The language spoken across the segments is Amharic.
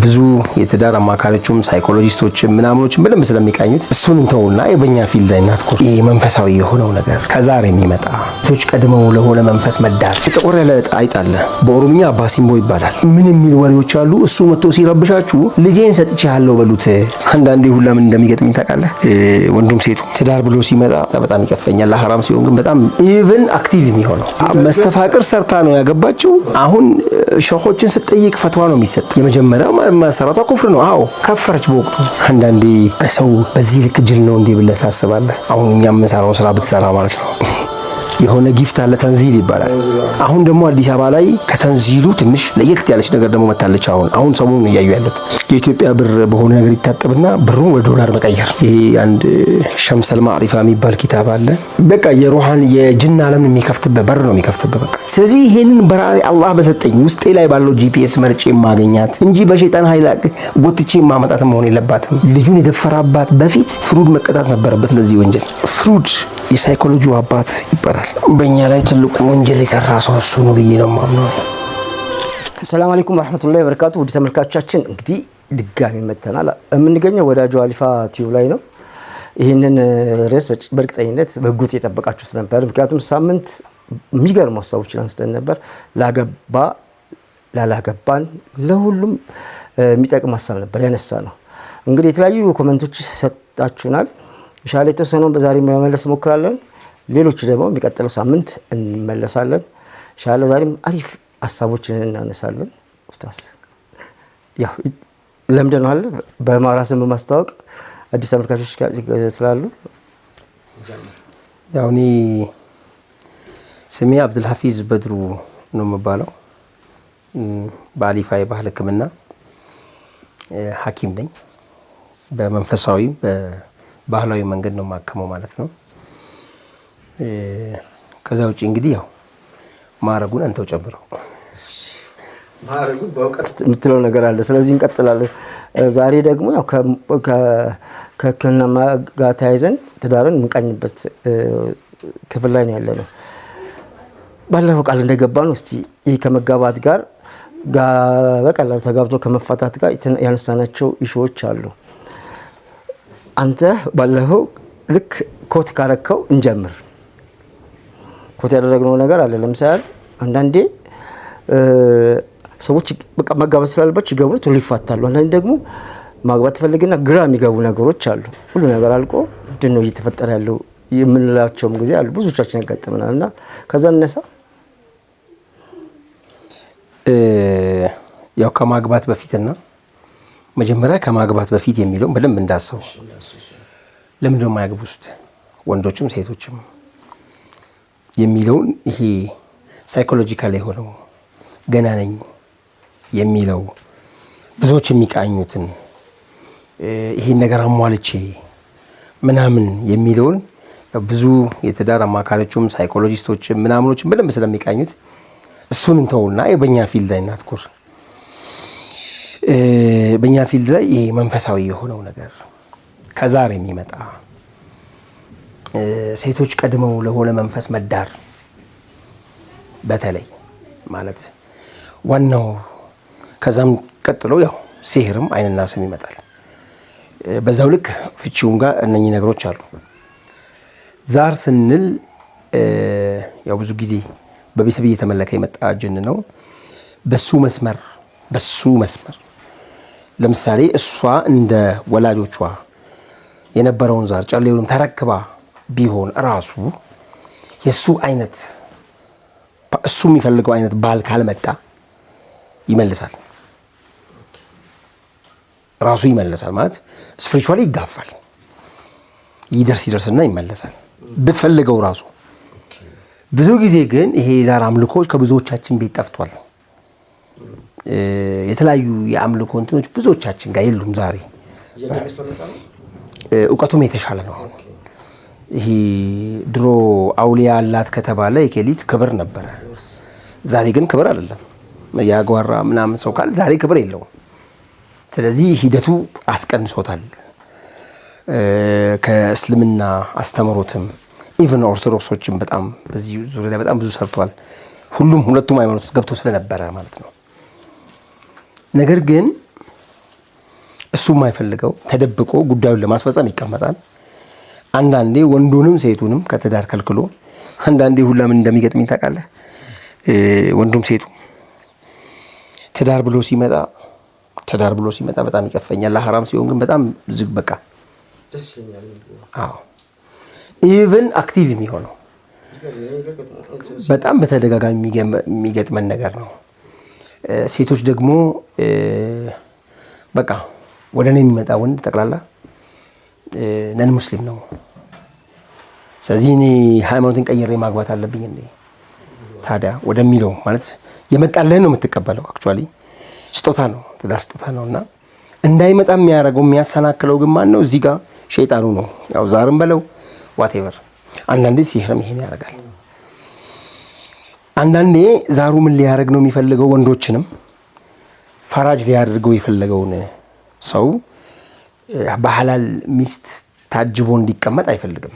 ብዙ የትዳር አማካሪዎችም ሳይኮሎጂስቶችም ምናምኖችም በደንብ ስለሚቃኙት እሱን እንተውና የበኛ ፊልድ ላይ እናትኩር። ይሄ መንፈሳዊ የሆነው ነገር ከዛሬ የሚመጣ ሴቶች ቀድመው ለሆነ መንፈስ መዳር። ጥቁር ያለ አይጥ አለ፣ በኦሮምኛ አባሲምቦ ይባላል። ምን የሚል ወሬዎች አሉ። እሱ መጥቶ ሲረብሻችሁ ልጄን ሰጥቼሃለሁ በሉት። አንዳንዴ ሁላ ምን እንደሚገጥመኝ ታውቃለህ? ወንዱም ሴቱ ትዳር ብሎ ሲመጣ በጣም ይከፈኛል። ለሐራም ሲሆን ግን በጣም ኢቭን አክቲቭ የሚሆነው መስተፋቅር ሰርታ ነው ያገባችው። አሁን ሸኾችን ስትጠይቅ ፈትዋ ነው የሚሰጥ። የመጀመሪያው መሰረቷ ኩፍር ነው። አዎ ከፈረች በወቅቱ። አንዳንዴ ሰው በዚህ ልክ ጅል ነው እንዴ ብለህ ታስባለህ? አሁን እኛም የምንሰራው ስራ ብትሰራ ማለት ነው። የሆነ ጊፍት አለ ተንዚል ይባላል። አሁን ደግሞ አዲስ አበባ ላይ ከተንዚሉ ትንሽ ለየት ያለች ነገር ደግሞ መታለች። አሁን ሰሞኑን እያዩ ያሉት የኢትዮጵያ ብር በሆነ ነገር ይታጠብና ብሩን ወደ ዶላር መቀየር። ይሄ አንድ ሸምሰል ማዕሪፋ የሚባል ኪታብ አለ። በቃ የሩሃን የጅን ዓለም የሚከፍትበት በር ነው የሚከፍትበት። በቃ ስለዚህ ይሄንን በራእይ አላህ በሰጠኝ ውስጤ ላይ ባለው ጂፒኤስ መርጬ ማገኛት እንጂ በሸይጣን ኃይል ጎትቼ ማመጣት መሆን የለባትም። ልጁን የደፈራባት በፊት ፍሩድ መቀጣት ነበረበት ለዚህ ወንጀል። ፍሩድ የሳይኮሎጂው አባት ይባላል። በእኛ ላይ ትልቁ ወንጀል የሰራ ሰው እሱ ነው ብዬ ነው የማምነው። ሰላም አለይኩም ወራህመቱላሂ ወበረካቱ። ውድ ተመልካቾቻችን እንግዲህ ድጋሚ መተናል። የምንገኘው ወዳጁ አሊፋ ቲዩብ ላይ ነው። ይህንን ርዕስ በእርግጠኝነት በጉት የጠበቃችሁት ነበር። ምክንያቱም ሳምንት የሚገርሙ ሀሳቦችን አንስተን ነበር። ላገባ ላላገባን ለሁሉም የሚጠቅም ሀሳብ ነበር ያነሳ ነው። እንግዲህ የተለያዩ ኮሜንቶች ሰጣችሁናል። ኢንሻአላህ የተወሰነውን በዛሬ መመለስ ሞክራለን። ሌሎች ደግሞ የሚቀጥለው ሳምንት እንመለሳለን። ኢንሻአላህ ዛሬም አሪፍ ሀሳቦችን እናነሳለን። ኡስታዝ ያው ለምደነው አለ በማራስም በማስተዋወቅ አዲስ ተመልካቾች ስላሉ ያው እኔ ስሜ አብዱል ሐፊዝ በድሩ ነው የምባለው። በአሊፋ የባህል ሕክምና ሐኪም ነኝ። በመንፈሳዊ ባህላዊ መንገድ ነው ማከመው ማለት ነው። ከዛ ውጪ እንግዲህ ያው ማረጉን አንተው ጨምረው። ማረጉን በእውቀት የምትለው ነገር አለ። ስለዚህ እንቀጥላለን። ዛሬ ደግሞ ያው ከህክምና ጋር ተያይዘን ትዳርን እንቃኝበት ክፍል ላይ ነው ያለነው። ባለፈው ቃል እንደገባን እስቲ ይህ ከመጋባት ጋር በቀላሉ ተጋብቶ ከመፋታት ጋር ያነሳናቸው ኢሹዎች አሉ። አንተ ባለፈው ልክ ኮት ካረከው እንጀምር። ኮት ያደረግነው ነገር አለ። ለምሳሌ አንዳንዴ ሰዎች በቃ መጋባት ስላለባቸው ይገቡና ቶሎ ይፋታሉ። አንዳንዴ ደግሞ ማግባት ፈልግና ግራ የሚገቡ ነገሮች አሉ። ሁሉ ነገር አልቆ ምንድነው እየተፈጠረ ያለው የምንላቸውም ጊዜ አሉ። ብዙዎቻችን ያጋጥመናልና ከዛ እነሳ ያው ከማግባት በፊትና መጀመሪያ ከማግባት በፊት የሚለው በደንብ እንዳሰው ለምን ነው የማያገቡት ወንዶችም ሴቶችም የሚለውን ይሄ ሳይኮሎጂካል የሆነው ገና ነኝ የሚለው ብዙዎች የሚቃኙትን ይሄን ነገር አሟልቼ ምናምን የሚለውን ብዙ የትዳር አማካሪዎችም ሳይኮሎጂስቶችም ምናምኖችም በደንብ ስለሚቃኙት እሱን እንተውና የበኛ ፊልድ ላይ እናትኩር። በእኛ ፊልድ ላይ ይሄ መንፈሳዊ የሆነው ነገር ከዛሬ የሚመጣ ሴቶች ቀድመው ለሆነ መንፈስ መዳር በተለይ ማለት ዋናው። ከዛም ቀጥሎ ያው ሲህርም አይንና ስም ይመጣል። በዛው ልክ ፍቺውም ጋር እነኚህ ነገሮች አሉ። ዛር ስንል ያው ብዙ ጊዜ በቤተሰብ እየተመለከ የመጣ ጅን ነው። በሱ መስመር ለምሳሌ እሷ እንደ ወላጆቿ የነበረውን ዛር ጨሌውንም ተረክባ ቢሆን ራሱ የሱ አይነት እሱ የሚፈልገው አይነት ባል ካልመጣ ይመልሳል። ራሱ ይመልሳል ማለት ስፒሪቹዋሊ ይጋፋል። ይደርስና ይመለሳል ብትፈልገው ራሱ። ብዙ ጊዜ ግን ይሄ ዛር አምልኮች ከብዙዎቻችን ቤት ጠፍቷል። የተለያዩ የአምልኮ እንትኖች ብዙዎቻችን ጋር የሉም ዛሬ። እውቀቱም የተሻለ ነው። ይሄ ድሮ አውሊያ አላት ከተባለ የኬሊት ክብር ነበረ። ዛሬ ግን ክብር አይደለም። ያጓራ ምናምን ሰው ካለ ዛሬ ክብር የለውም። ስለዚህ ሂደቱ አስቀንሶታል። ከእስልምና አስተምሮትም ኢቭን ኦርቶዶክሶችም በጣም በዚህ ዙሪያ ላይ በጣም ብዙ ሰርተዋል። ሁለቱም ሃይማኖት ገብቶ ስለነበረ ማለት ነው። ነገር ግን እሱ የማይፈልገው ተደብቆ ጉዳዩን ለማስፈጸም ይቀመጣል። አንዳንዴ ወንዱንም ሴቱንም ከትዳር ከልክሎ አንዳንዴ ሁላ ምን እንደሚገጥም ታውቃለህ? ወንዱም ሴቱ ትዳር ብሎ ሲመጣ በጣም ይቀፈኛል። ለሐራም ሲሆን ግን በጣም ዝግ በቃ ደስ ይላል። አዎ ኢቭን አክቲቭ የሚሆነው በጣም በተደጋጋሚ የሚገጥመን ነገር ነው። ሴቶች ደግሞ በቃ ወደ እኔ የሚመጣ ወንድ ጠቅላላ ነን ሙስሊም ነው። ስለዚህ እኔ ሃይማኖትን ቀይሬ ማግባት አለብኝ እንዴ ታዲያ ወደሚለው ማለት የመጣልህን ነው የምትቀበለው። አክቹአሊ ስጦታ ነው፣ ትዳር ስጦታ ነውና እንዳይመጣ የሚያደርገው የሚያሰናክለው ግን ማን ነው? እዚህ ጋር ሸይጣኑ ነው። ያው ዛርም በለው ዋቴቨር። አንዳንዴ ሲህርም ይሄን ያደርጋል። አንዳንዴ ዛሩ ምን ሊያደርግ ነው የሚፈልገው? ወንዶችንም ፈራጅ ሊያደርገው የፈለገውን ሰው በሐላል ሚስት ታጅቦ እንዲቀመጥ አይፈልግም።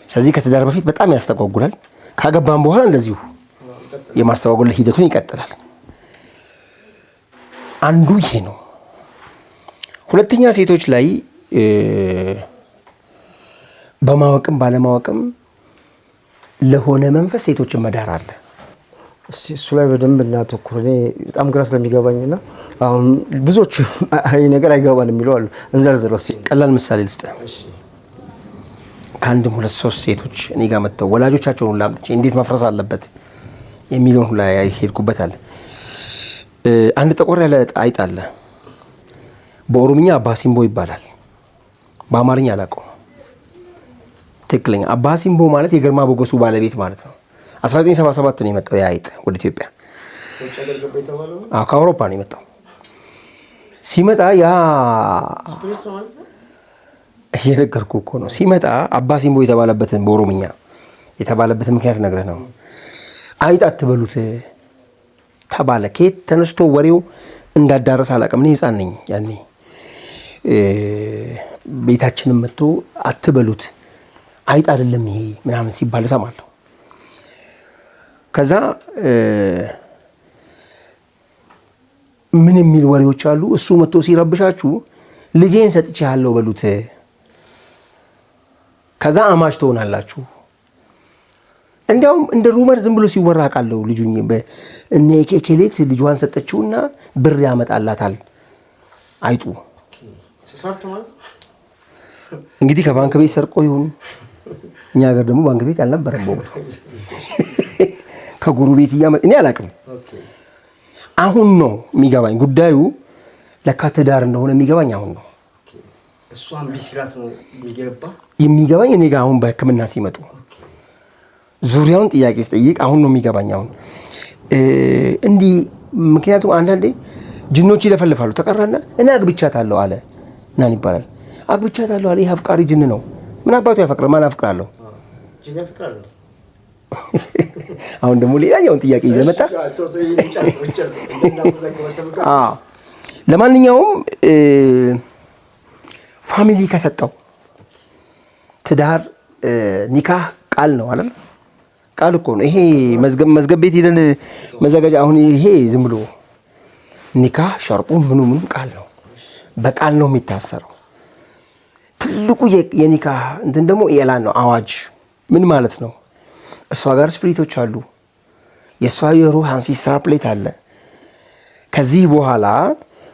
ስለዚህ ከትዳር በፊት በጣም ያስተጓጉላል። ካገባን በኋላ እንደዚሁ የማስተጓጎል ሂደቱን ይቀጥላል። አንዱ ይሄ ነው። ሁለተኛ ሴቶች ላይ በማወቅም ባለማወቅም ለሆነ መንፈስ ሴቶችን መዳር አለ። እስቲ እሱ ላይ በደንብ እናተኩር። እኔ በጣም ግራ ስለሚገባኝና አሁን ብዙዎቹ አይ ነገር አይገባን የሚሉ አሉ። እንዘርዝረው እስቲ። ቀላል ምሳሌ ልስጥህ። ከአንድም ሁለት ሶስት ሴቶች እኔ ጋር መጥተው ወላጆቻቸውን ሁላ አምጥቼ እንዴት መፍረስ አለበት የሚለውን ሁላ ሄድኩበታል። አንድ ጠቆር ያለ አይጥ አለ። በኦሮምኛ አባሲምቦ ይባላል። በአማርኛ አላውቀውም ትክክለኛ። አባሲምቦ ማለት የግርማ ሞገሱ ባለቤት ማለት ነው። 1977 ነው የመጣው ያ አይጥ ወደ ኢትዮጵያ። ከአውሮፓ ነው የመጣው። ሲመጣ ያ እየነገርኩህ እኮ ነው። ሲመጣ አባሲምቦ የተባለበትን በኦሮምኛ የተባለበትን ምክንያት ነግረህ ነው። አይጥ አትበሉት ተባለ። ከየት ተነስቶ ወሬው እንዳዳረሰ አላውቅም። እኔ ሕፃን ነኝ ያኔ። ቤታችንም መጥቶ አትበሉት አይጥ አይደለም ይሄ ምናምን ሲባል እሰማለሁ። ከዛ ምን የሚል ወሬዎች አሉ። እሱ መጥቶ ሲረብሻችሁ ልጄን ሰጥቼሃለሁ በሉት፣ ከዛ አማች ትሆናላችሁ። እንዲያውም እንደ ሩመር ዝም ብሎ ሲወራ ቃለው ልጁኝ እነ ኬሌት ልጇን ሰጠችውና ብር ያመጣላታል አይጡ። እንግዲህ ከባንክ ቤት ሰርቆ ይሁን፣ እኛ ሀገር ደግሞ ባንክ ቤት አልነበረም በወቅቱ። ከጉሩ ቤት እኔ አላውቅም። አሁን ነው የሚገባኝ ጉዳዩ ለካ ትዳር እንደሆነ የሚገባኝ አሁን ነው። እሷን ቢስራት ነው የሚገባኝ እኔ ጋር አሁን በሕክምና ሲመጡ ዙሪያውን ጥያቄ ስጠይቅ አሁን ነው የሚገባኝ። አሁን እንዲህ ምክንያቱም አንዳንዴ ጅኖች ይለፈልፋሉ። ተቀራና እኔ አግብቻታለሁ አለ እናን ይባላል። አግብቻታለሁ አለ። ይህ አፍቃሪ ጅን ነው። ምን አባቱ ያፈቅራል? ማን አፍቅራለሁ? አሁን ደግሞ ሌላኛውን ጥያቄ ይዘህ መጣ። ለማንኛውም ፋሚሊ ከሰጠው ትዳር ኒካህ ቃል ነው አይደል? ቃል እኮ ነው ይሄ። መዝገብ ቤት ሄደን መዘጋጃ። አሁን ይሄ ዝም ብሎ ኒካህ ሸርጡ ምኑ ቃል ነው። በቃል ነው የሚታሰረው። ትልቁ የኒካህ እንትን ደግሞ ኢዕላን ነው፣ አዋጅ። ምን ማለት ነው? እሷ ጋር ስፒሪቶች አሉ። የእሷ የሩህ አንሲስትራል ፕሌት አለ። ከዚህ በኋላ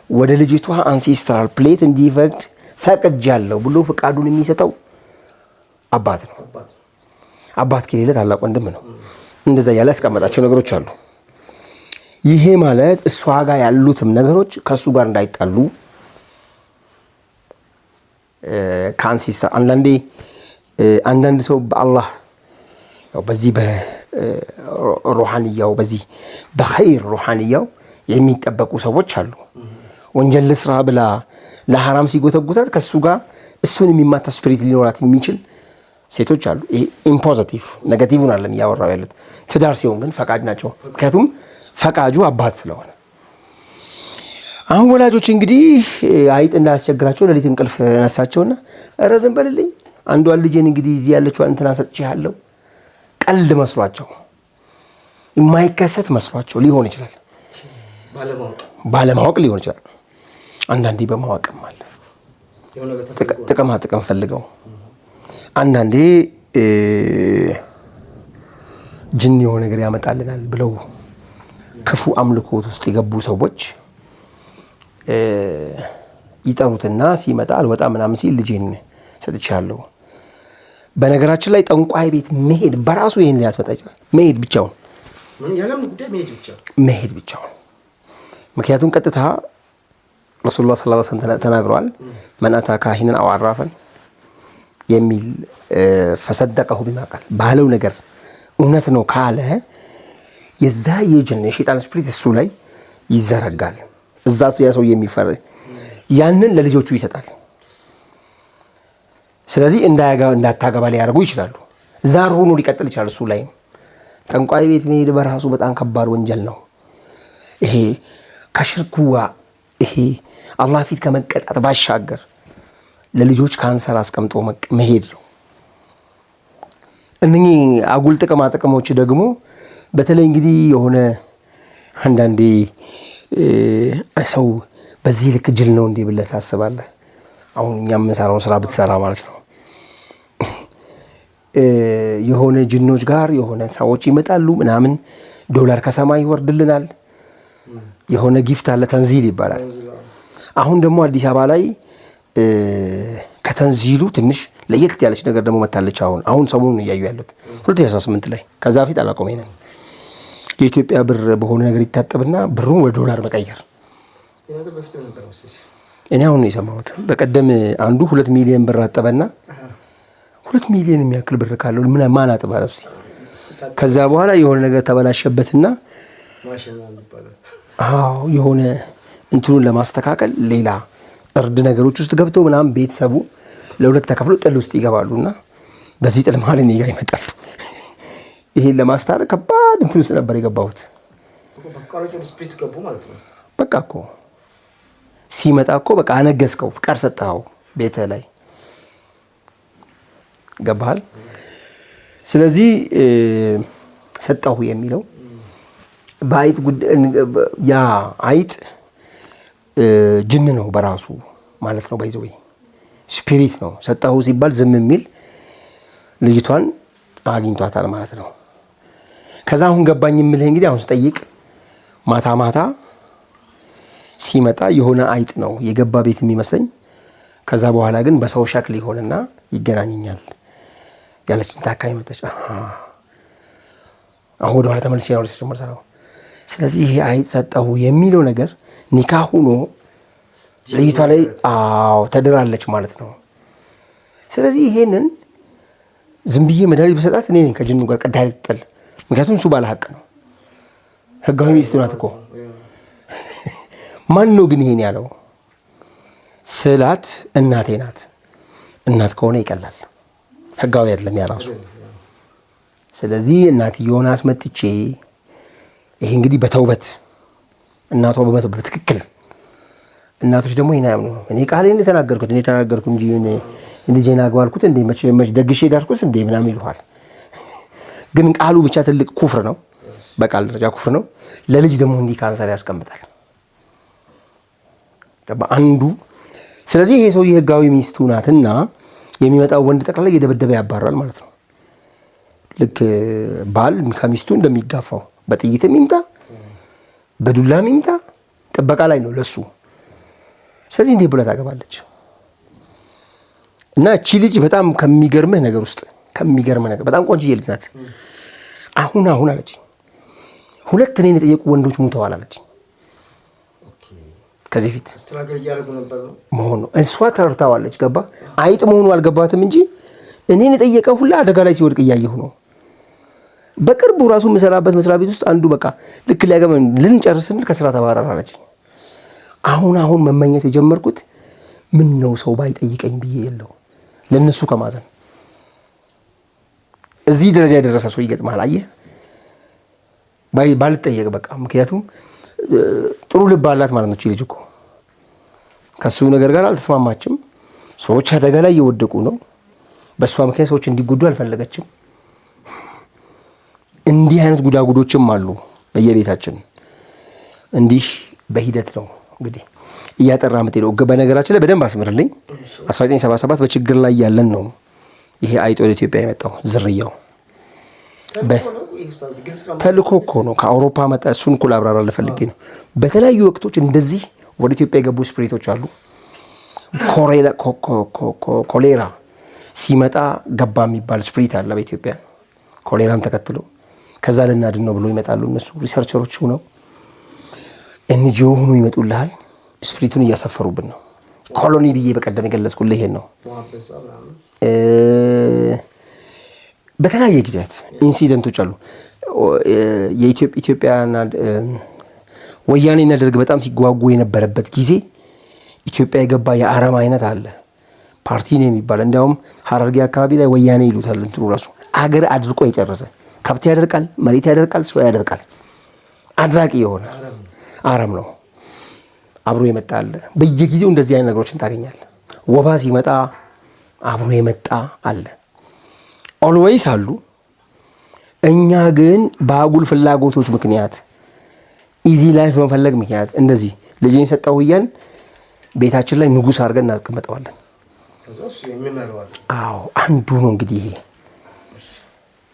ወደ ልጅቷ አንሲስትራል ፕሌት እንዲፈቅድ ፈቅጃለሁ ብሎ ፍቃዱን የሚሰጠው አባት ነው። አባት ከሌለ ታላቅ ወንድም ነው። እንደዛ ያለ ያስቀመጣቸው ነገሮች አሉ። ይሄ ማለት እሷ ጋር ያሉትም ነገሮች ከሱ ጋር እንዳይጣሉ ከአንሲስተር አንዳንድ ሰው በአላህ በዚህ በሩሃንያው በዚህ በኸይር ሩሃንያው የሚጠበቁ ሰዎች አሉ። ወንጀል ልስራ ብላ ለሐራም ሲጎተጉታት ከሱ ጋር እሱን የሚማታ ስፒሪት ሊኖራት የሚችል ሴቶች አሉ። ይሄ ኢምፖዚቲቭ ኔጋቲቭን አለም እያወራው ያሉት። ትዳር ሲሆን ግን ፈቃድ ናቸው። ምክንያቱም ፈቃጁ አባት ስለሆነ። አሁን ወላጆች እንግዲህ አይጥ እንዳያስቸግራቸው ሌሊት እንቅልፍ ነሳቸውና ኧረ ዝም በልልኝ አንዷን ልጄን እንግዲህ እዚህ ያለችዋን እንትና ሰጥቼሃለሁ። ቀልድ መስሏቸው የማይከሰት መስሏቸው ሊሆን ይችላል። ባለማወቅ ሊሆን ይችላል። አንዳንዴ በማወቅም አለ ጥቅም ፈልገው አንዳንዴ ጅን የሆነ ነገር ያመጣልናል ብለው ክፉ አምልኮት ውስጥ የገቡ ሰዎች ይጠሩትና ሲመጣ አልወጣ ምናምን ሲል ልጄን ሰጥቻለሁ። በነገራችን ላይ ጠንቋይ ቤት መሄድ በራሱ ይሄን ሊያስመጣ ይችላል። መሄድ ብቻውን መሄድ ብቻውን። ምክንያቱም ቀጥታ ረሱሉላህ ሰለላሁ ዐለይሂ ወሰለም ተናግረዋል። መን አታ ካሂነን አው አራፈን የሚል ፈሰደቀሁ ቢማ ቃል ባለው ነገር እውነት ነው ካለ የዛ የጅን የሸይጣን ስፒሪት እሱ ላይ ይዘረጋል። እዛ ያ ሰው የሚፈር ያንን ለልጆቹ ይሰጣል። ስለዚህ እንዳታገባ ሊያደርጉ ይችላሉ። ዛር ሆኖ ሊቀጥል ይችላል። እሱ ላይ ጠንቋይ ቤት መሄድ በራሱ በጣም ከባድ ወንጀል ነው። ይሄ ከሽርኩዋ ይሄ አላህ ፊት ከመቀጣት ባሻገር ለልጆች ካንሰር አስቀምጦ መሄድ ነው። እነኚህ አጉል ጥቅማ ጥቅሞች ደግሞ በተለይ እንግዲህ የሆነ አንዳንዴ ሰው በዚህ ልክ ጅል ነው እንዴ ብለህ ታስባለህ። አሁን እኛ የምንሰራውን ስራ ብትሰራ ማለት ነው። የሆነ ጅኖች ጋር የሆነ ሰዎች ይመጣሉ ምናምን ዶላር ከሰማይ ይወርድልናል። የሆነ ጊፍት አለ ተንዚል ይባላል። አሁን ደግሞ አዲስ አበባ ላይ ከተንዚሉ ትንሽ ለየት ያለች ነገር ደግሞ መታለች። አሁን ሰሞኑን እያዩ ያሉት 2018 ላይ ከዛ ፊት አላቆመኝ ነው። የኢትዮጵያ ብር በሆነ ነገር ይታጠብና ብሩን ወደ ዶላር መቀየር። እኔ አሁን ነው የሰማሁት። በቀደም አንዱ 2 ሚሊዮን ብር አጠበና 2 ሚሊዮን የሚያክል ብር ካለው ምን ማን አጥባለ እስቲ። ከዛ በኋላ የሆነ ነገር ተበላሸበትና የሆነ እንትኑን ለማስተካከል ሌላ እርድ ነገሮች ውስጥ ገብተው ምናምን ቤተሰቡ ለሁለት ተከፍሎ ጥል ውስጥ ይገባሉና በዚህ ጥል መሀል እኔ ጋር ይመጣሉ። ይሄን ለማስታረቅ ከባድ እንትን ውስጥ ነበር የገባሁት። በቃ እኮ ሲመጣ እኮ በቃ አነገስከው፣ ፍቃድ ሰጠኸው ቤተ ላይ ገባሃል። ስለዚህ ሰጠሁ የሚለው በአይጥ ያ አይጥ ጅን ነው በራሱ ማለት ነው። ባይዘው ስፒሪት ነው። ሰጠሁ ሲባል ዝም የሚል ልጅቷን አግኝቷታል ማለት ነው። ከዛ አሁን ገባኝ የምልህ እንግዲህ አሁን ስጠይቅ ማታ ማታ ሲመጣ የሆነ አይጥ ነው የገባ ቤት የሚመስለኝ። ከዛ በኋላ ግን በሰው ሸክል ይሆንና ይገናኘኛል ያለችኝ ታካይ መጣች። አሁን ወደ ኋላ ተመልሼ ነው ልጀምር። ስለዚህ ይሄ አይጥ ሰጠሁ የሚለው ነገር ኒካህ ሆኖ ልጅቷ ላይ ተድራለች ማለት ነው። ስለዚህ ይሄንን ዝም ብዬ መድኃኒት በሰጣት እኔ ነኝ ከጅኑ ጋር ቀዳይ ጥል። ምክንያቱም እሱ ባለ ሀቅ ነው፣ ህጋዊ ሚስቱ ናት እኮ። ማን ነው ግን ይሄን ያለው ስላት? እናቴ ናት። እናት ከሆነ ይቀላል፣ ህጋዊ አይደለም ያ ራሱ። ስለዚህ እናትየውን አስመጥቼ ይሄ እንግዲህ በተውበት እናቷ በመተው በትክክል እናቶች ደግሞ ይሄን አያምኑ። እኔ ቃሌን ተናገርኩት እንጂ ልጄን አግባልኩት እንዴ መቼ ደግሼ ዳርኩት እንዴ ምናምን ይሉሃል። ግን ቃሉ ብቻ ትልቅ ኩፍር ነው፣ በቃል ደረጃ ኩፍር ነው። ለልጅ ደግሞ እንዲህ ካንሰር ያስቀምጣል አንዱ። ስለዚህ ይሄ ሰው የህጋዊ ሚስቱ ናትና የሚመጣው ወንድ ጠቅላላ እየደበደበ ያባራል ማለት ነው። ልክ ባል ከሚስቱ እንደሚጋፋው በጥይትም ይምጣ በዱላም ይምጣ ጥበቃ ላይ ነው ለሱ። ስለዚህ እንዴ ብላ ታገባለች። እና እቺ ልጅ በጣም ከሚገርምህ ነገር ውስጥ ነገር በጣም ቆንጆዬ ልጅ ናት። አሁን አለች 2 እኔን የጠየቁ ወንዶች ሙተዋል አለች። ከዚህ ፊት ስትራገል ያደርጉ ነበር ነው መሆኑ እሷ ተርታዋለች። ገባ አይጥ መሆኑ አልገባትም እንጂ እኔን የጠየቀ ሁላ አደጋ ላይ ሲወድቅ እያየሁ ነው። በቅርቡ ራሱ የምሰራበት መስሪያ ቤት ውስጥ አንዱ በቃ ልክ ሊያገመን ልንጨርስ ስንል ከስራ ተባረራለች። አሁን መመኘት የጀመርኩት ምን ነው ሰው ባይጠይቀኝ ብዬ የለው ለነሱ ከማዘን እዚህ ደረጃ የደረሰ ሰው ይገጥማል። አየህ ባልጠየቅ በቃ ምክንያቱም ጥሩ ልብ አላት ማለት ነው። እቺ ልጅ እኮ ከሱ ነገር ጋር አልተስማማችም። ሰዎች አደጋ ላይ እየወደቁ ነው። በሷ ምክንያት ሰዎች እንዲጎዱ አልፈለገችም። እንዲህ አይነት ጉዳጉዶችም አሉ በየቤታችን። እንዲህ በሂደት ነው እንግዲህ እያጠራ የምትሄደው። በነገራችን ላይ በደንብ አስምርልኝ። 1977 በችግር ላይ ያለን ነው ይሄ አይጥ ወደ ኢትዮጵያ የመጣው ዝርያው ተልኮ እኮ ነው ከአውሮፓ መጣ። እሱን እኮ ላብራራ ልፈልጌ ነው። በተለያዩ ወቅቶች እንደዚህ ወደ ኢትዮጵያ የገቡ ስፕሪቶች አሉ። ኮሌራ ሲመጣ ገባ የሚባል ስፕሪት አለ በኢትዮጵያ ኮሌራን ተከትሎ። ከዛ ልናድን ነው ብሎ ይመጣሉ እነሱ ሪሰርቸሮች ሆነው ኤንጂኦ ሆኖ ይመጡልሃል። ስፕሪቱን እያሰፈሩብን ነው። ኮሎኒ ብዬ በቀደም የገለጽኩልህ ይሄን ነው። በተለያየ ጊዜያት ኢንሲደንቶች አሉ። የኢትዮጵያና ወያኔና ደርግ በጣም ሲጓጉ የነበረበት ጊዜ ኢትዮጵያ የገባ የአረም አይነት አለ። ፓርቲ ነው የሚባል እንዲያውም ሀረርጌ አካባቢ ላይ ወያኔ ይሉታል። እንትኑ ራሱ አገር አድርቆ የጨረሰ ከብት ያደርቃል፣ መሬት ያደርቃል፣ ሰው ያደርቃል። አድራቂ የሆነ አረም ነው። አብሮ የመጣ አለ። በየጊዜው እንደዚህ አይነት ነገሮችን ታገኛለህ። ወባ ሲመጣ አብሮ የመጣ አለ። ኦልዌይስ አሉ። እኛ ግን በአጉል ፍላጎቶች ምክንያት ኢዚ ላይፍ በመፈለግ ምክንያት እንደዚህ ልጄን ሰጠሁ እያልን ቤታችን ላይ ንጉስ አድርገን እናስቀምጠዋለን። አዎ አንዱ ነው እንግዲህ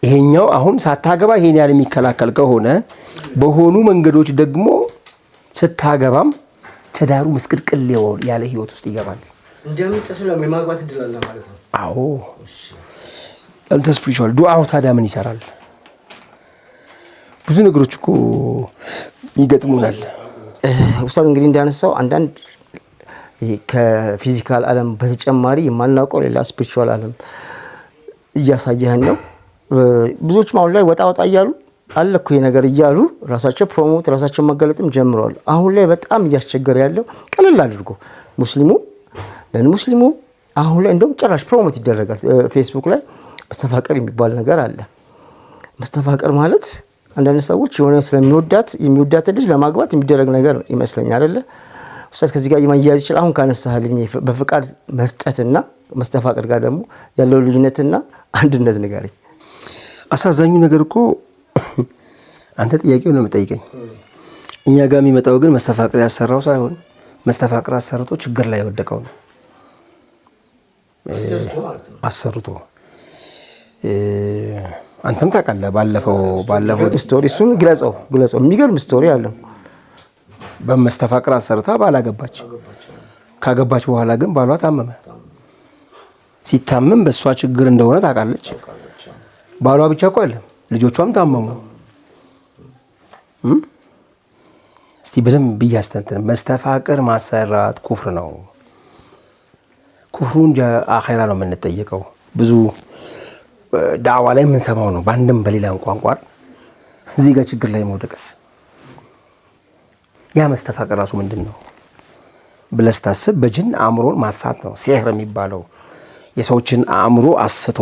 ይሄኛው አሁን ሳታገባ ይሄን ያህል የሚከላከል ከሆነ በሆኑ መንገዶች ደግሞ ስታገባም ትዳሩ ምስቅልቅል ያለ ህይወት ውስጥ ይገባል። እንደምትስለው የማግባት እድል አለ ማለት ነው። አዎ አንተ ስፒሪቹዋል ዱዓው ታዲያ ምን ይሰራል? ብዙ ነገሮች እኮ ይገጥሙናል። ኡስታዝ እንግዲህ እንዳነሳው አንዳንድ ከፊዚካል ዓለም በተጨማሪ የማናውቀው ሌላ ስፒሪቹዋል ዓለም እያሳየህን ነው። ብዙዎች አሁን ላይ ወጣ እያሉ አለ እኮ ነገር እያሉ ራሳቸው ፕሮሞት ራሳቸው መገለጥም ጀምረዋል። አሁን ላይ በጣም እያስቸገረ ያለው ቀለል አድርጎ ሙስሊሙ ለሙስሊሙ አሁን ላይ እንደውም ጭራሽ ፕሮሞት ይደረጋል። ፌስቡክ ላይ መስተፋቅር የሚባል ነገር አለ። መስተፋቅር ማለት አንዳንድ ሰዎች የሆነ የሚወዳት ልጅ ለማግባት የሚደረግ ነገር ይመስለኛል አይደለ ኡስታዝ? ከዚህ ጋር የማያያዝ ይችላል። አሁን ካነሳህልኝ በፍቃድ መስጠትና መስተፋቅር ጋር ደግሞ ያለው ልዩነትና አንድነት ንገረኝ። አሳዛኙ ነገር እኮ አንተ ጥያቄው ነው የምጠይቀኝ። እኛ ጋር የሚመጣው ግን መስተፋቅር ያሰራው ሳይሆን መስተፋቅር አሰርቶ ችግር ላይ ወደቀው ነው አሰርቶ። አንተም ታውቃለህ ባለፈው ስቶሪ እሱን ግለጸው የሚገርም ስቶሪ አለ። በመስተፋቅር አሰርታ ባላገባች ካገባች በኋላ ግን ባሏ ታመመ። ሲታመም በእሷ ችግር እንደሆነ ታውቃለች። ባሏ ብቻ እኮ አይደለም ልጆቿም ታመሙ። እስቲ በደንብ ብያስተንትን። መስተፋቅር ማሰራት ኩፍር ነው። ኩፍሩን አኺራ ነው የምንጠየቀው። ብዙ ዳዕዋ ላይ የምንሰማው ነው በአንድም በሌላም ቋንቋ። እዚህ ጋር ችግር ላይ መውደቅስ ያ መስተፋቅር ራሱ ምንድን ነው ብለህ ስታስብ በጅን አእምሮን ማሳት ነው። ሲህር የሚባለው የሰዎችን አእምሮ አስቶ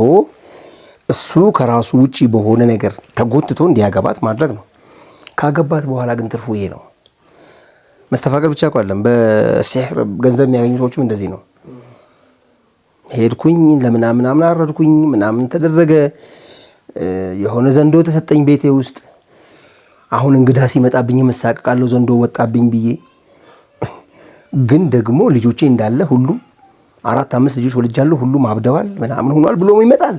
እሱ ከራሱ ውጪ በሆነ ነገር ተጎትቶ እንዲያገባት ማድረግ ነው። ካገባት በኋላ ግን ትርፉ ይሄ ነው። መስተፋቅር ብቻ እኮ አይደለም፣ በሲህር ገንዘብ የሚያገኙ ሰዎችም እንደዚህ ነው። ሄድኩኝ ለምናምን አረድኩኝ ምናምን ተደረገ፣ የሆነ ዘንዶ ተሰጠኝ ቤቴ ውስጥ። አሁን እንግዳ ሲመጣብኝ መሳቀቃለሁ ዘንዶ ወጣብኝ ብዬ። ግን ደግሞ ልጆቼ እንዳለ ሁሉም 4-5 ልጆች ወልጃለሁ ሁሉም አብደዋል ምናምን ሆኗል ብሎ ይመጣል።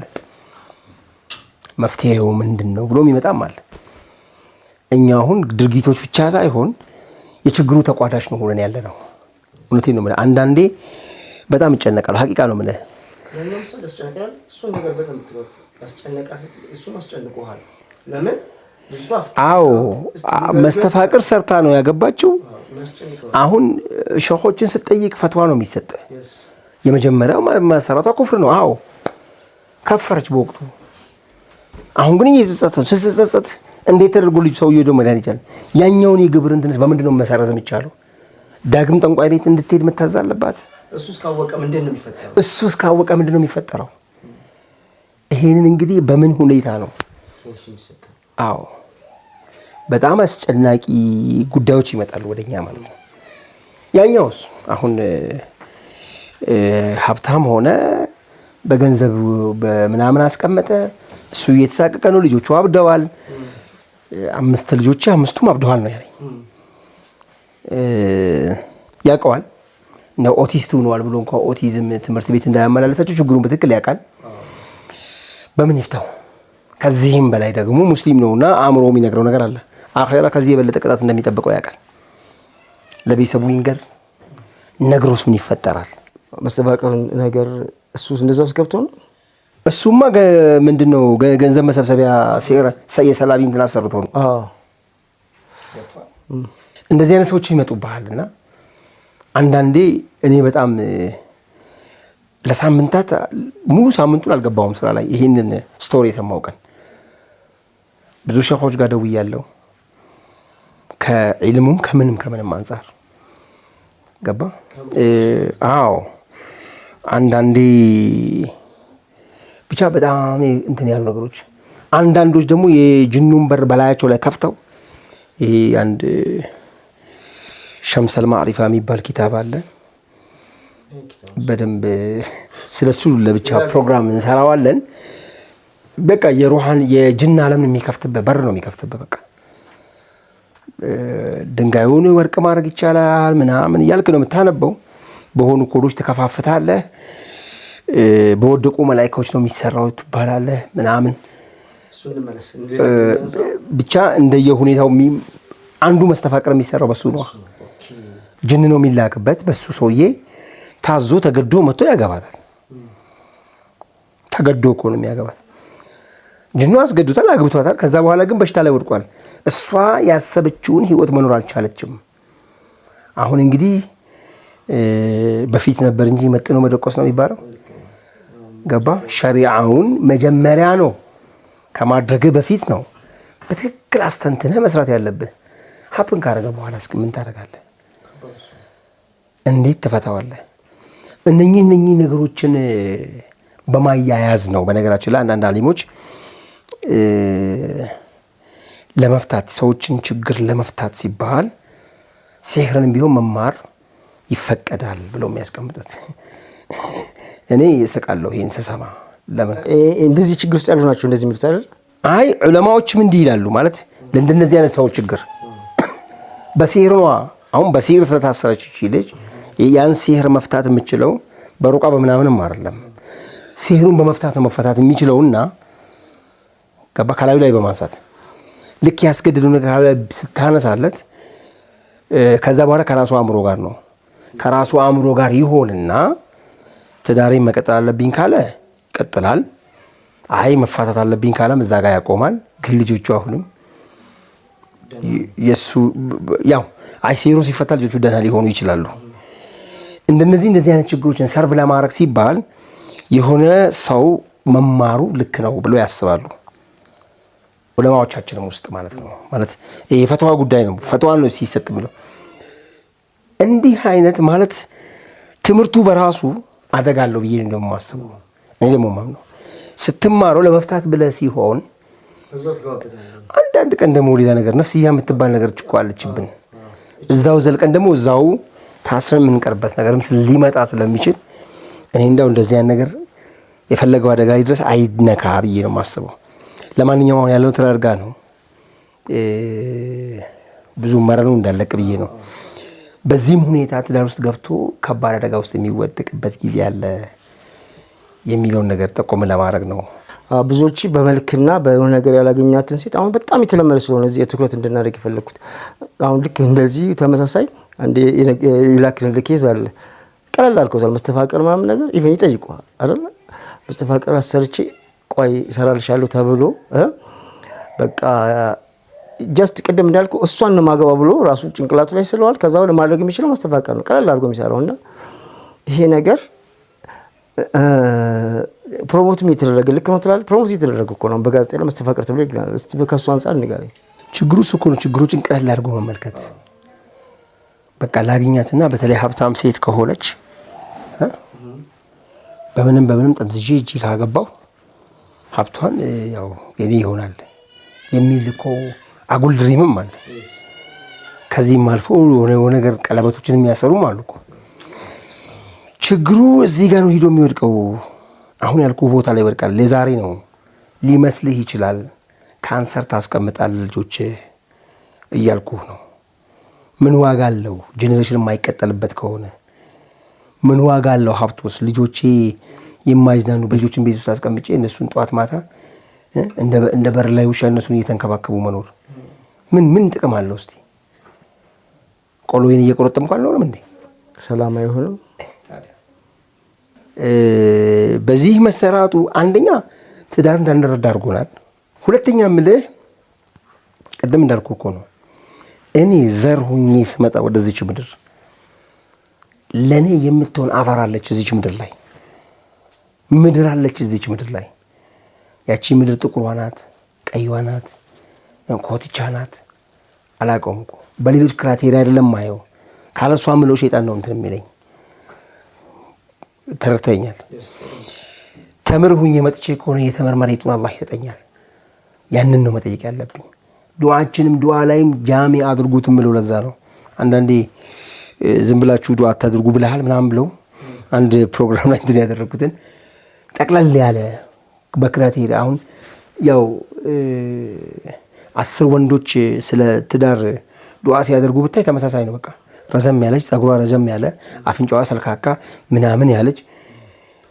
መፍትሄው ምንድነው ብሎ ይመጣም አለ። እኛ አሁን ድርጊቶች ብቻ ሳይሆን የችግሩ ተቋዳሽ ነው ሆነን ያለ ነው። እውነቴን ነው የምልህ። አንዳንዴ በጣም እጨነቃለሁ። ሀቂቃ ነው የምልህ። አዎ መስተፋቅር ሰርታ ነው ያገባችው። አሁን ሸኾችን ስትጠይቅ ፈትዋ ነው የሚሰጥ። የመጀመሪያው መሰረቷ ኩፍር ነው። አዎ ከፈረች በወቅቱ። አሁን ግን ስትጸጸት እንዴት ተደርጎ ልጅ ሰውዬው ደግሞ መዳን ይቻላል? ያኛውን የግብር እንትንስ በምንድነው መሰረዝ የሚቻለው? ዳግም ጠንቋይ ቤት እንድትሄድ መታዘዝ አለባት። እሱ እስካወቀ ምንድነው የሚፈጠረው? ይሄንን እንግዲህ በምን ሁኔታ ነው? አዎ በጣም አስጨናቂ ጉዳዮች ይመጣሉ ወደኛ ማለት ነው። ያኛውስ አሁን ሀብታም ሆነ በገንዘብ በምናምን አስቀመጠ፣ እሱ እየተሳቀቀ ነው። ልጆቹ አብደዋል። 5 ልጆች 5ቱም አብደዋል ነው ያለኝ። ያውቀዋል ነው ኦቲስት ሆኗል ብሎ እንኳን ኦቲዝም ትምህርት ቤት እንዳያመላለሳቸው ችግሩን በትክክል ያውቃል። በምን ይፍታው? ከዚህም በላይ ደግሞ ሙስሊም ነውና አእምሮ የሚነግረው ነገር አለ። አኺራ ከዚህ የበለጠ ቅጣት እንደሚጠብቀው ያውቃል። ለቤተሰቡ ይንገር፣ ነግሮስ ምን ይፈጠራል? መስተፋቅር ነገር እሱስ እንደዛ ውስጥ ገብቶ ነው። እሱማ ምንድነው ገንዘብ መሰብሰቢያ የሰላቢ እንትን አሰርቶ ነው። እንደዚህ አይነት ሰዎች ይመጡብሃልና አንዳንዴ እኔ በጣም ለሳምንታት ሙሉ ሳምንቱን አልገባሁም ስራ ላይ። ይሄንን ስቶሪ የሰማው ቀን ብዙ ሸኾች ጋር ደውያለሁ። ከዒልሙም ከምንም አንፃር ገባ። አዎ አንዳንዴ ብቻ በጣም እንትን ያሉ ነገሮች፣ አንዳንዶች ደግሞ የጅኑን በር በላያቸው ላይ ከፍተው ይሄ አንድ ሸምሰል ማዕሪፋ የሚባል ኪታብ አለ። በደንብ ስለሱ ለብቻ ፕሮግራም እንሰራዋለን። በቃ የሩሃን የጅን ዓለም የሚከፍትበት በር ነው የሚከፍትበት። በቃ ድንጋዩን ወርቅ ማድረግ ይቻላል ምናምን እያልክ ነው የምታነበው። በሆኑ ኮዶች ተከፋፍታለህ። በወደቁ መላእክቶች ነው የሚሰራው ትባላለህ ምናምን። ብቻ እንደየሁኔታው አንዱ መስተፋቅር የሚሰራው በሱ ነው። ጅን ነው የሚላክበት። በሱ ሰውዬ ታዞ ተገዶ መጥቶ ያገባታል። ተገዶ እኮ ነው የሚያገባት። ጅኑ አስገዱታል፣ አግብቷታል። ከዛ በኋላ ግን በሽታ ላይ ወድቋል። እሷ ያሰበችውን ህይወት መኖር አልቻለችም። አሁን እንግዲህ በፊት ነበር እንጂ መጥኖ መደቆስ ነው የሚባለው። ገባ። ሸሪዓውን መጀመሪያ ነው ከማድረግ በፊት ነው በትክክል አስተንትነህ መስራት ያለብህ። ሀፕን ካረገ በኋላ እስኪ ምን ታደርጋለህ? እንዴት ትፈታዋለህ? እነኚህ ነገሮችን በማያያዝ ነው። በነገራችን ላይ አንዳንድ አሊሞች ለመፍታት ሰዎችን ችግር ለመፍታት ሲባል ሲህርን ቢሆን መማር ይፈቀዳል ብለው የሚያስቀምጡት። እኔ እስቃለሁ ይሄን ስሰማ። ለምን እንደዚህ ችግር ውስጥ ያሉ ናቸው እንደዚህ የሚሉት አይደል? አይ ዑለማዎችም እንዲህ ይላሉ። ማለት ለእንደነዚህ አይነት ሰዎች ችግር በሲህር ነው። አሁን በሲህር ስለታሰረች ልጅ ያን ሲህር መፍታት የምችለው በሩቃ በምናምንም አይደለም። ሲህሩን በመፍታት ነው መፈታት የሚችለውና ገባ። ከላዩ ላይ በማንሳት ልክ ያስገድደው ነገር ከላዩ ላይ ስታነሳለት ከዛ በኋላ ከራሱ አእምሮ ጋር ነው። ከራሱ አእምሮ ጋር ይሆንና ትዳሬን መቀጠል አለብኝ ካለ ይቀጥላል። አይ መፋታት አለብኝ ካለም እዛ ጋር ያቆማል። ግን ልጆቹ አሁንም የሱ ያው አይ ሲህሩ ሲፈታ ልጆቹ ደህና ሊሆኑ ይችላሉ። እንደዚህ አይነት ችግሮችን ሰርቭ ለማድረግ ሲባል የሆነ ሰው መማሩ ልክ ነው ብሎ ያስባሉ። ዑለማዎቻችንም ውስጥ ማለት ነው። ማለት የፈትዋ ጉዳይ ነው። ፈትዋ ነው ሲሰጥ ብለው እንዲህ አይነት ማለት ትምህርቱ በራሱ አደጋ አለው ብዬ እንደውም ማስበው። እኔ ደግሞ ማምነው ስትማረው ለመፍታት ብለህ ሲሆን አንዳንድ ቀን ደግሞ ሌላ ነገር ነፍስያ የምትባል ነገር ጭቋለችብን። እዛው ዘልቀን ደግሞ እዛው ታስረን የምንቀርበት ነገርም ሊመጣ ስለሚችል እኔ እንደው እንደዚህ አይነት ነገር የፈለገው አደጋ ይድረስ አይነካ ብዬ ነው ማስበው። ለማንኛውም አሁን ያለው ተራርጋ ነው ብዙ መረኑ እንዳለቅ ብዬ ነው። በዚህም ሁኔታ ትዳር ውስጥ ገብቶ ከባድ አደጋ ውስጥ የሚወድቅበት ጊዜ አለ የሚለውን ነገር ጠቆም ለማድረግ ነው። ብዙዎች በመልክና በሆነ ነገር ያላገኛትን ሴት አሁን በጣም የተለመደ ስለሆነ እዚህ የትኩረት እንድናደርግ የፈለኩት አሁን ልክ እንደዚህ ተመሳሳይ አንዴ ይላክልን ኬዝ አለ። ቀላል አድርገውታል። መስተፋቅር ምናምን ነገር ኢቭን ይጠይቁሃል አይደል? መስተፋቅር አሰርቼ ቆይ እሰራልሻለሁ ተብሎ በቃ ጀስት ቅድም እንዳልኩ እሷን ነው ማገባ ብሎ ራሱ ጭንቅላቱ ላይ ስለዋል። ከዛ ወደ ማድረግ የሚችለው መስተፋቅር ነው። ቀላል አድርጎ የሚሰራውና ይሄ ነገር ፕሮሞት እየተደረገ ልክ ነው ትላለህ። ፕሮሞት እየተደረገ እኮ ነው በጋዜጣ ላይ መስተፋቅር ተብሎ ይገኛል። እስቲ ከሱ አንፃር ንገረኝ። ችግሩ እሱ እኮ ነው። ችግሮችን ቀላል አድርጎ መመልከት በቃ ላግኛትና በተለይ ሀብታም ሴት ከሆነች በምንም ጠምዝጄ እጅ ካገባው ሀብቷን ያው የኔ ይሆናል የሚል እኮ አጉል ድሪምም አለ። ከዚህም አልፎ የሆነ ነገር ቀለበቶችን የሚያሰሩም አሉ እኮ። ችግሩ እዚህ ጋር ነው ሂዶ የሚወድቀው። አሁን ያልኩ ቦታ ላይ ይወድቃል። ለዛሬ ነው ሊመስልህ ይችላል። ካንሰር ታስቀምጣለህ ልጆች እያልኩህ ነው። ምን ዋጋ አለው ጄኔሬሽን የማይቀጠልበት ከሆነ ምን ዋጋ አለው ሀብቶስ? ልጆቼ የማይዝናኑ ልጆችን ቤት ውስጥ አስቀምጬ እነሱን ጠዋት ማታ እንደ በር ላይ ውሻ እነሱን እየተንከባከቡ መኖር ምን ጥቅም አለው? እስቲ ቆሎዬን እየቆረጠምኩ አልኖርም እንዴ? ሰላም አይሆንም። በዚህ መሰራቱ አንደኛ ትዳር እንዳንረዳ አድርጎናል። ሁለተኛ ምልህ ቅድም እንዳልኩ እኮ ነው እኔ ዘር ሁኜ ስመጣ ወደዚች ምድር ለኔ የምትሆን አፈር አለች እዚች ምድር ላይ ምድር አለች እዚች ምድር ላይ ያቺ ምድር ጥቁሯ ናት፣ ቀይዋ ናት፣ ኮትቻ ናት። አላውቀውም እኮ በሌሎች ክራቴሪያ አይደለም ማየው። ካለሷ ምለው ሸይጣን ነው እንትን የሚለኝ። ተረተኛል። ተምር ሁኜ መጥቼ ከሆነ የተመርመሬቱን አላህ ይሰጠኛል። ያንን ነው መጠየቅ ያለብኝ። ዱዓችንም ዱዓ ላይም ጃሚ አድርጉት ምለው ለዛ ነው። አንዳንዴ ዝም ብላችሁ ዱዓ አታድርጉ ብለሃል ምናምን ብለው አንድ ፕሮግራም ላይ እንትን ያደረኩትን ጠቅላላ ያለ በክራቴሪያ አሁን ያው 10 ወንዶች ስለ ትዳር ዱዓ ሲያደርጉ ብታይ ተመሳሳይ ነው። በቃ ረዘም ያለች ጸጉሯ ረዘም ያለ አፍንጫዋ ሰልካካ ምናምን ያለች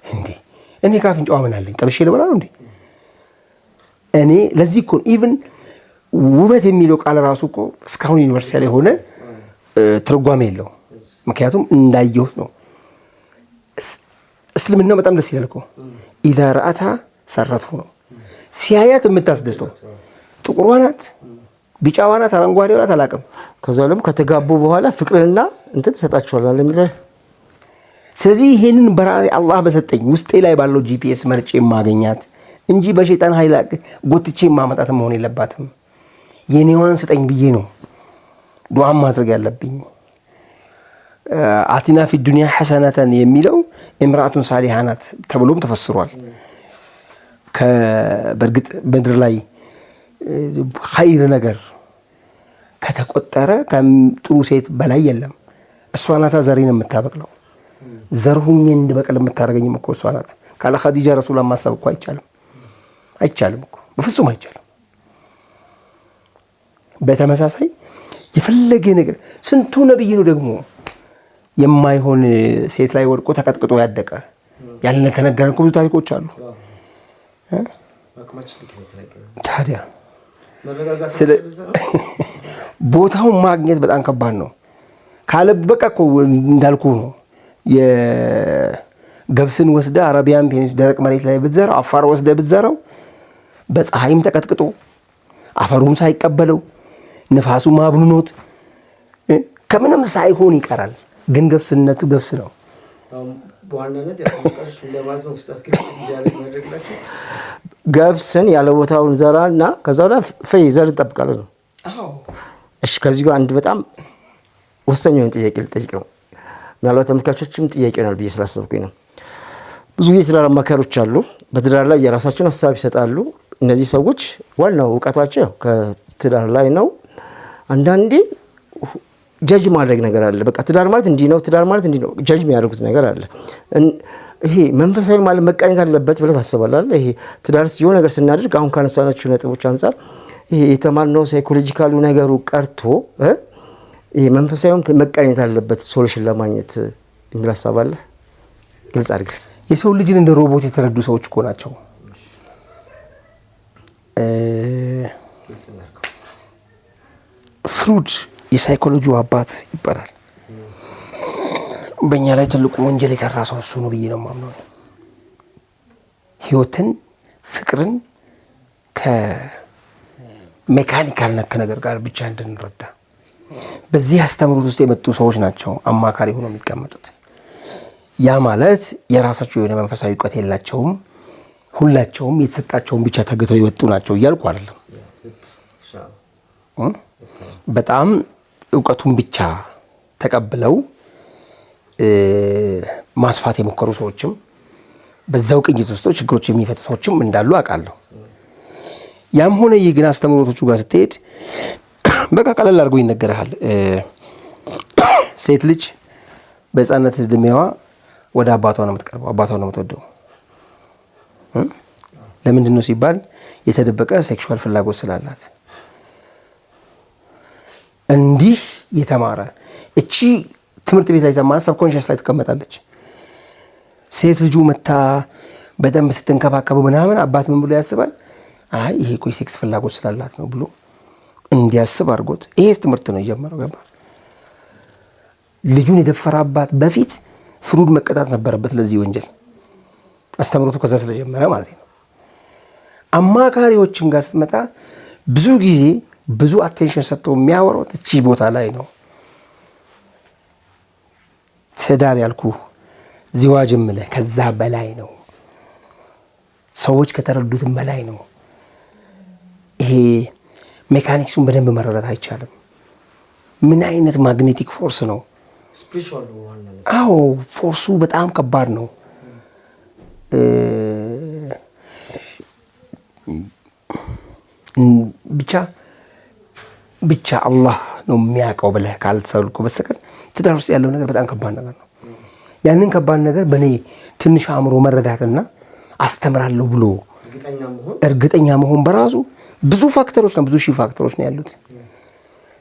እንዴ እኔ ከአፍንጫዋ ምን አለኝ? ጠብሼ ልበላ ነው እንዴ? እኔ ለዚህ እኮ ኢቭን ውበት የሚለው ቃል ራሱ እኮ እስካሁን ዩኒቨርሲቲ ላይ ሆነ ትርጓሜ የለው። ምክንያቱም እንዳየሁት ነው። እስልምና በጣም ደስ ይላል እኮ ኢዛ ረአታ ሰረቱ ነው። ሲያያት የምታስደስተው ጥቁሯ ናት፣ ቢጫዋ ናት፣ አረንጓዴዋ ናት፣ አላውቅም። ከዛው ደግሞ ከተጋቡ በኋላ ፍቅርና እንትን ሰጣቸዋል የሚለው። ስለዚህ ይሄንን በራሴ አላህ በሰጠኝ ውስጤ ላይ ባለው ጂፒኤስ መርጬ ማገኛት እንጂ በሸይጣን ኃይል ጎትቼ ማመጣት መሆን የለባትም። የኔዋን ስጠኝ ብዬ ነው ዱዓ ማድረግ ያለብኝ። አቲና ፊ ዱንያ ሐሰነተን የሚለው እምራአቱን ሳሊሃ ናት ተብሎም ተፈስሯል። በእርግጥ ምድር ላይ ኸይር ነገር ከተቆጠረ ከጥሩ ሴት በላይ የለም። እሷ ናታ ዘሬን የምታበቅለው። ዘር ሁኜ እንድበቅል የምታደርገኝም እኮ እሷ ናት። ካለ ኸዲጃ ረሱላን ማሰብ እኮ አይቻልም እኮ በፍጹም አይቻልም። በተመሳሳይ የፈለገ ነገር ስንቱ ነብይ ነው ደግሞ የማይሆን ሴት ላይ ወድቆ ተቀጥቅጦ ያደቀ ያልነ ተነገረን ብዙ ታሪኮች አሉ። ታዲያ ቦታውን ማግኘት በጣም ከባድ ነው። ካለ በቃ እኮ እንዳልኩ ነው። የገብስን ወስደ አረቢያን ፔኒስ ደረቅ መሬት ላይ ብትዘራው አፋር ወስደ ብትዘራው በፀሐይም ተቀጥቅጦ አፈሩም ሳይቀበለው ንፋሱም አብኑኖት ከምንም ሳይሆን ይቀራል። ግን ገብስነቱ ገብስ ነው። ገብስን ያለ ቦታውን ዘራና ከዛ በኋላ ፍሬ ዘር እንጠብቃለን ነው። እሺ ከዚህ ጋር አንድ በጣም ወሳኝ የሆነ ጥያቄ ልጠይቅ ነው። ምናልባት ተመልካቾችም ጥያቄ ይሆናል ብዬ ስላሰብኩኝ ነው። ብዙ የትዳር አማካሪዎች አሉ፣ በትዳር ላይ የራሳቸውን ሀሳብ ይሰጣሉ። እነዚህ ሰዎች ዋናው እውቀታቸው ከትዳር ላይ ነው። አንዳንዴ ጀጅ ማድረግ ነገር አለ። በቃ ትዳር ማለት እንዲህ ነው፣ ትዳር ማለት እንዲህ ነው፣ ጀጅ የሚያደርጉት ነገር አለ። ይሄ መንፈሳዊ ማለት መቃኘት አለበት ብለህ ታስባለህ? ይሄ ትዳር ሲሆን ነገር ስናደርግ አሁን ካነሳናችሁ ነጥቦች አንፃር ይሄ የተማርነው ሳይኮሎጂካሉ ነገሩ ቀርቶ ይሄ መንፈሳዊም መቃኘት አለበት ሶሉሽን ለማግኘት የሚል ሀሳብ አለ? ግልጽ አድርግ። የሰው ልጅን እንደ ሮቦት የተረዱ ሰዎች እኮ ናቸው። ፍሩድ የሳይኮሎጂው አባት ይባላል። በእኛ ላይ ትልቁ ወንጀል የሰራ ሰው እሱ ነው ብዬ ነው የማምነው። ህይወትን፣ ፍቅርን ከሜካኒካል ነክ ነገር ጋር ብቻ እንድንረዳ በዚህ አስተምሮት ውስጥ የመጡ ሰዎች ናቸው አማካሪ ሆነው የሚቀመጡት። ያ ማለት የራሳቸው የሆነ መንፈሳዊ እውቀት የላቸውም፣ ሁላቸውም የተሰጣቸውን ብቻ ተገተው የወጡ ናቸው እያልኩ አይደለም። በጣም እውቀቱን ብቻ ተቀብለው ማስፋት የሞከሩ ሰዎችም በዛው ቅኝት ውስጥ ችግሮች የሚፈቱ ሰዎችም እንዳሉ አውቃለሁ። ያም ሆነ ይህ ግን አስተምሮቶቹ ጋር ስትሄድ በቃ ቀለል አድርጎ ይነገርሃል። ሴት ልጅ በሕፃንነት እድሜዋ ወደ አባቷ ነው የምትቀርበው፣ አባቷ ነው የምትወደው። ለምንድን ነው ሲባል የተደበቀ ሴክሹዋል ፍላጎት ስላላት። እንዲህ የተማረ እቺ ትምህርት ቤት ላይ ሰማና ሰብኮንሺየስ ላይ ትቀመጣለች። ሴት ልጁ መታ በደንብ ስትንከባከበው ምናምን አባት ምን ብሎ ያስባል? አይ ይሄ እኮ ሴክስ ፍላጎት ስላላት ነው ብሎ እንዲያስብ አድርጎት ይሄ ትምህርት ነው የጀመረው። ገባ? ልጁን የደፈራባት በፊት ፍሩድ መቀጣት ነበረበት ለዚህ ወንጀል። አስተምሮቱ ከዛ ስለጀመረ ማለት ነው። አማካሪዎችም ጋር ስትመጣ ብዙ ጊዜ ብዙ አቴንሽን ሰጥተው የሚያወሩት እቺ ቦታ ላይ ነው። ትዳር ያልኩ ዚዋጅም ላይ ከዛ በላይ ነው። ሰዎች ከተረዱትም በላይ ነው። ይሄ ሜካኒክሱን በደንብ መረዳት አይቻልም። ምን አይነት ማግኔቲክ ፎርስ ነው? አዎ ፎርሱ በጣም ከባድ ነው። ብቻ አላህ ነው የሚያውቀው ብለህ ካልሰልኩ በስተቀር ትዳር ውስጥ ያለው ነገር በጣም ከባድ ነገር ነው። ያንን ከባድ ነገር በእኔ ትንሽ አእምሮ መረዳትና አስተምራለሁ ብሎ እርግጠኛ መሆን በራሱ ብዙ ፋክተሮች ነው፣ ብዙ ሺህ ፋክተሮች ነው ያሉት።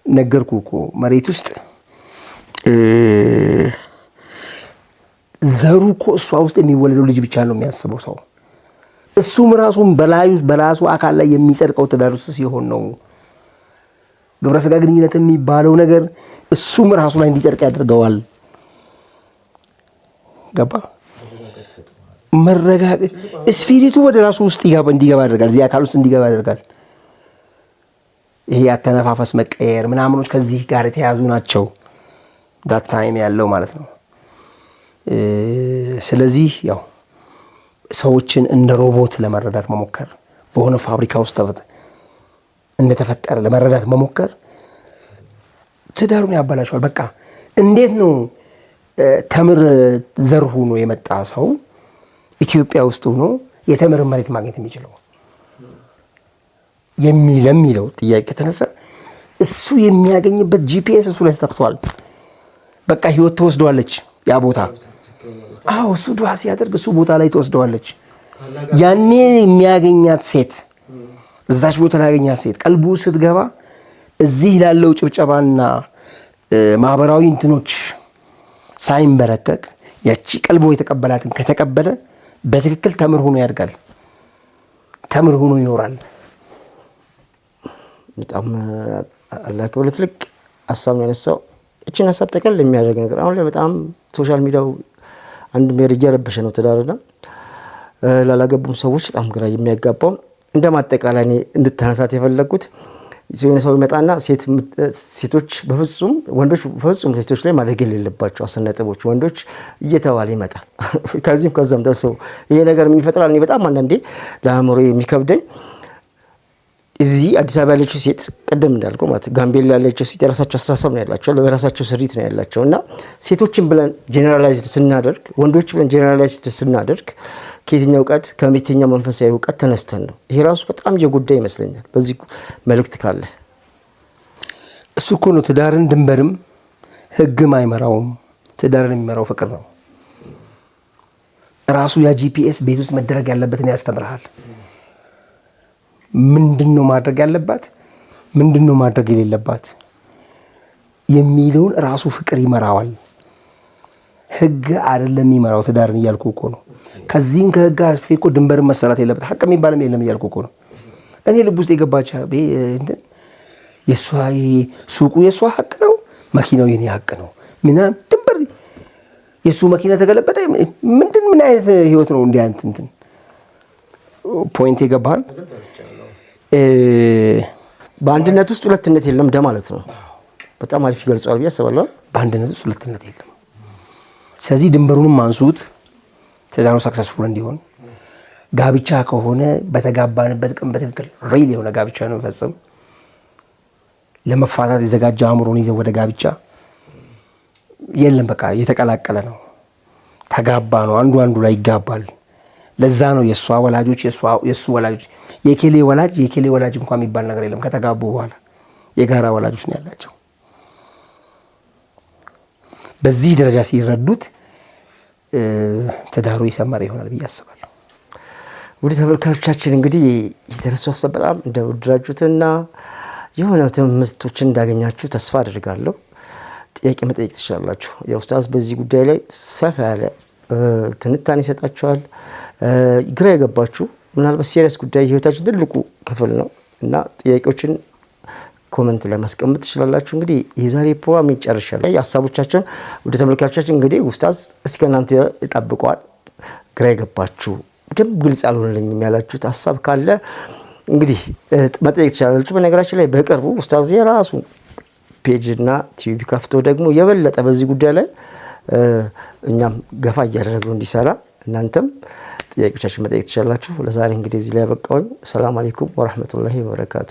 ነገርኩ እኮ መሬት ውስጥ ዘሩ እኮ እሷ ውስጥ የሚወለደው ልጅ ብቻ ነው የሚያስበው ሰው። እሱም ራሱን በራሱ አካል ላይ የሚጸድቀው ትዳር ውስጥ ሲሆን ነው። ግብረ ስጋ ግንኙነት የሚባለው ነገር እሱም ራሱ ላይ እንዲጸድቅ ያደርገዋል። ገባ? መረጋጋት ስፒሪቱ ወደ ራሱ ውስጥ እንዲገባ ያደርጋል። እዚህ አካል ውስጥ እንዲገባ ያደርጋል። ይሄ ያተነፋፈስ መቀየር ምናምኖች ከዚህ ጋር የተያዙ ናቸው። ዳት ታይም ያለው ማለት ነው። ስለዚህ ያው ሰዎችን እንደ ሮቦት ለመረዳት መሞከር፣ በሆነ ፋብሪካ ውስጥ እንደተፈጠረ ለመረዳት መሞከር ትዳሩን ያበላሸዋል። በቃ እንዴት ነው ተምር ዘር ሆኖ የመጣ ሰው ኢትዮጵያ ውስጥ ሆኖ የተምር መሬት ማግኘት የሚችለው የሚለው ጥያቄ ተነሳ። እሱ የሚያገኝበት ጂፒኤስ እሱ ላይ ተተክቷል። በቃ ህይወት ተወስደዋለች ያ ቦታ። አዎ እሱ ዱዓ ሲያደርግ እሱ ቦታ ላይ ተወስደዋለች። ያኔ የሚያገኛት ሴት እዛች ቦታ ላይ ያገኛት ሴት ቀልቡ ስትገባ እዚህ ላለው ጭብጨባና ማህበራዊ እንትኖች ሳይንበረከክ ያቺ ቀልቦ የተቀበላትን ከተቀበለ በትክክል ተምር ሆኖ ያድጋል፣ ተምር ሆኖ ይኖራል። በጣም አላህ ከብለ ትልቅ ሀሳብ ነው ያነሳው። እቺን ሀሳብ ጠቅል የሚያደርግ ነገር አሁን ላይ በጣም ሶሻል ሚዲያው አንድ ሜሪጅ ያለበሽ ነው ትዳርና ላላገቡም ሰዎች በጣም ግራ የሚያጋባው እንደማጠቃላይ እኔ እንድታነሳት የፈለኩት የሆነ ሰው ይመጣና ሴቶች በፍጹም ወንዶች በፍጹም ሴቶች ላይ ማድረግ የሌለባቸው አሰነጥቦች ወንዶች እየተባለ ይመጣል። ከዚህም ከዛም ደሰው ይሄ ነገር ምን ይፈጥራል? እኔ በጣም አንዳንዴ ለአእምሮ የሚከብደኝ እዚህ አዲስ አበባ ያለችው ሴት ቀደም እንዳልከው ማለት ጋምቤላ ያለችው ሴት የራሳቸው አስተሳሰብ ነው ያላቸው፣ ለራሳቸው ስሪት ነው ያላቸው እና ሴቶችን ብለን ጄነራላይዝድ ስናደርግ ወንዶች ብለን ጄነራላይዝድ ስናደርግ ከየትኛው እውቀት ከየትኛው መንፈሳዊ እውቀት ተነስተን ነው? ይሄ ራሱ በጣም የጉዳይ ይመስለኛል። በዚህ መልእክት ካለ እሱ እኮ ነው ትዳርን ድንበርም ህግም አይመራውም። ትዳርን የሚመራው ፍቅር ነው። ራሱ ያ ጂፒኤስ ቤት ውስጥ መደረግ ያለበትን ያስተምርሃል። ምንድነው ማድረግ ያለባት፣ ምንድነው ማድረግ የሌለባት የሚለውን ራሱ ፍቅር ይመራዋል። ህግ አይደለም የሚመራው ትዳርን እያልኩ እኮ ነው። ከዚህም ከህግ አልፌ እኮ ድንበርን መሰራት የለበት ሀቅ የሚባልም የለም እያልኩ እኮ ነው። እኔ ልብ ውስጥ የገባች እንትን የሷ ሱቁ የሷ ሀቅ ነው፣ መኪናው የኔ ሀቅ ነው ምናምን ድንበር የሱ መኪና ተገለበጠ ምን አይነት ህይወት ነው? እንዲህ አይነት እንትን ፖይንት ይገባል። በአንድነት ውስጥ ሁለትነት የለም ማለት ነው። በጣም አሪፍ ይገልጸዋል ብዬ አስባለሁ። በአንድነት ውስጥ ሁለትነት የለም። ስለዚህ ድንበሩንም አንሱት ትዳሩ ሰክሰስፉል እንዲሆን። ጋብቻ ከሆነ በተጋባንበት ቀን በትክክል ሪል የሆነ ጋብቻ ነው ፈጽም። ለመፋታት የዘጋጀ አእምሮን ይዘው ወደ ጋብቻ የለም። በቃ የተቀላቀለ ነው። ተጋባ ነው። አንዱ ላይ ይጋባል። ለዛ ነው የሷ ወላጆች የሱ ወላጆች የኬሌ ወላጅ እንኳን የሚባል ነገር የለም። ከተጋቡ በኋላ የጋራ ወላጆች ነው ያላቸው። በዚህ ደረጃ ሲረዱት ትዳሩ ይሰመረ ይሆናል ብዬ አስባለሁ። ወደ ተመልካቾቻችን እንግዲህ የተነሳው ሀሳብ በጣም እንደወደዳችሁትና የሆነ ትምህርቶችን እንዳገኛችሁ ተስፋ አድርጋለሁ። ጥያቄ መጠየቅ ትችላላችሁ። የኡስታዝ በዚህ ጉዳይ ላይ ሰፋ ያለ ትንታኔ ይሰጣችኋል። ግራ የገባችሁ ምናልባት ሲሪየስ ጉዳይ ህይወታችን ትልቁ ክፍል ነው እና ጥያቄዎችን ኮሜንት ላይ ማስቀመጥ ትችላላችሁ። እንግዲህ የዛሬ ፕሮግራም ይጨርሻል። ሀሳቦቻችን ወደ ተመልካቾቻችን እንግዲህ ኡስታዝ እስከ እናንተ ይጠብቀዋል። ግራ የገባችሁ ደም ግልጽ ያልሆነልኝም ያላችሁት ሀሳብ ካለ እንግዲህ መጠየቅ ትችላላችሁ። በነገራችን ላይ በቅርቡ ኡስታዝ የራሱ ፔጅ እና ቲቪ ከፍቶ ደግሞ የበለጠ በዚህ ጉዳይ ላይ እኛም ገፋ እያደረግነው እንዲሰራ እናንተም ጥያቄዎቻችን መጠየቅ ትችላላችሁ። ለዛሬ እንግዲህ እዚህ ላይ ያበቃውኝ። ሰላም አለይኩም ወራህመቱላሂ ወበረካቱ።